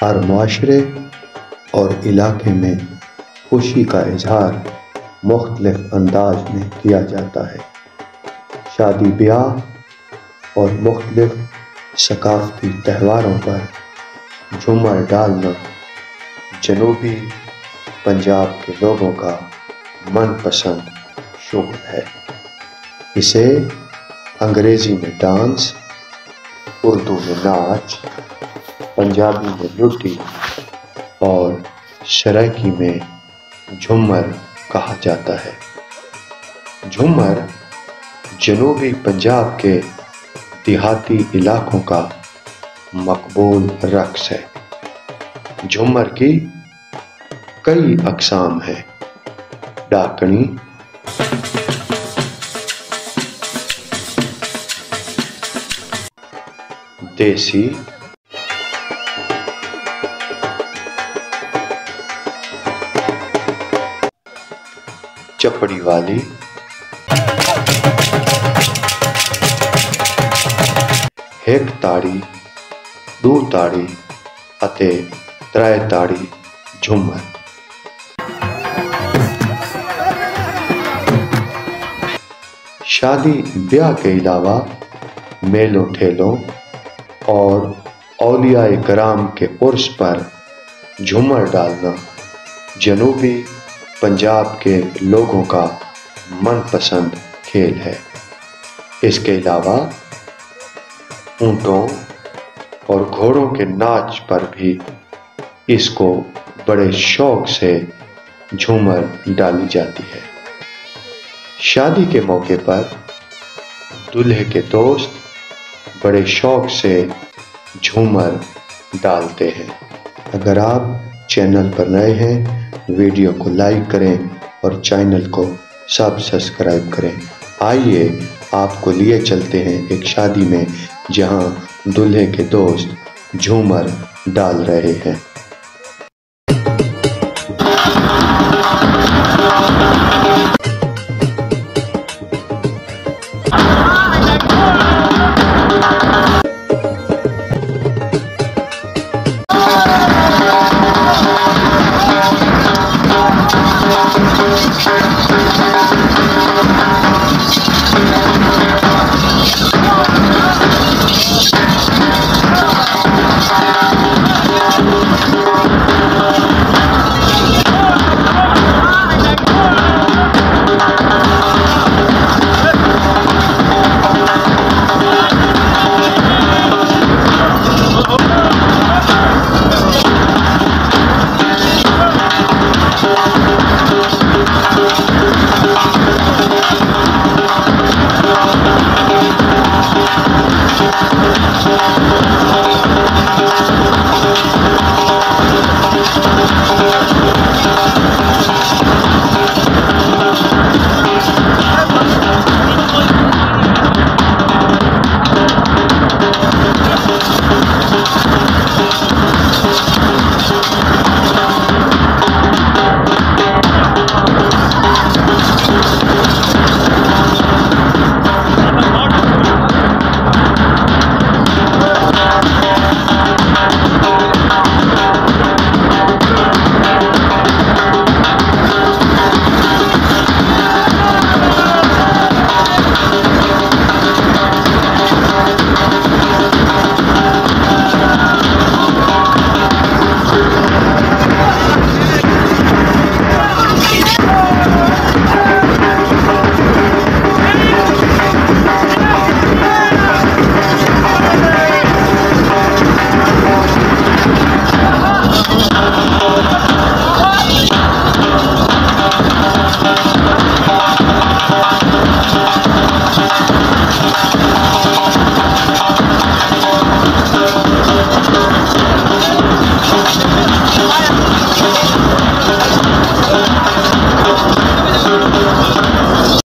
हर मुआशरे और इलाके में खुशी का इजहार मुख्तलिफ अंदाज में किया जाता है। शादी ब्याह और मुख्तलिफ सकाफती त्योहारों पर झूमर डालना जनूबी पंजाब के लोगों का मनपसंद शौक है। इसे अंग्रेज़ी में डांस, उर्दू में नाच, पंजाबी में लुटी और सराइकी में झूमर कहा जाता है। झूमर जनूबी पंजाब के देहाती इलाकों का मकबूल रक्स है। झूमर की कई अक़साम हैं। डाकनी, देसी, चपड़ी वाली, एक ताड़ी, दो ताड़ी अते त्रै ताड़ी झूमर। शादी ब्याह के अलावा मेलों ठेलों और औलियाए कराम के उर्स पर झूमर डालना जनूबी पंजाब के लोगों का मनपसंद खेल है। इसके अलावा ऊँटों और घोड़ों के नाच पर भी इसको बड़े शौक से झूमर डाली जाती है। शादी के मौके पर दूल्हे के दोस्त बड़े शौक से झूमर डालते हैं। अगर आप चैनल पर नए हैं, वीडियो को लाइक करें और चैनल को सब्सक्राइब करें। आइए आपको लिए चलते हैं एक शादी में, जहां दूल्हे के दोस्त झूमर डाल रहे हैं।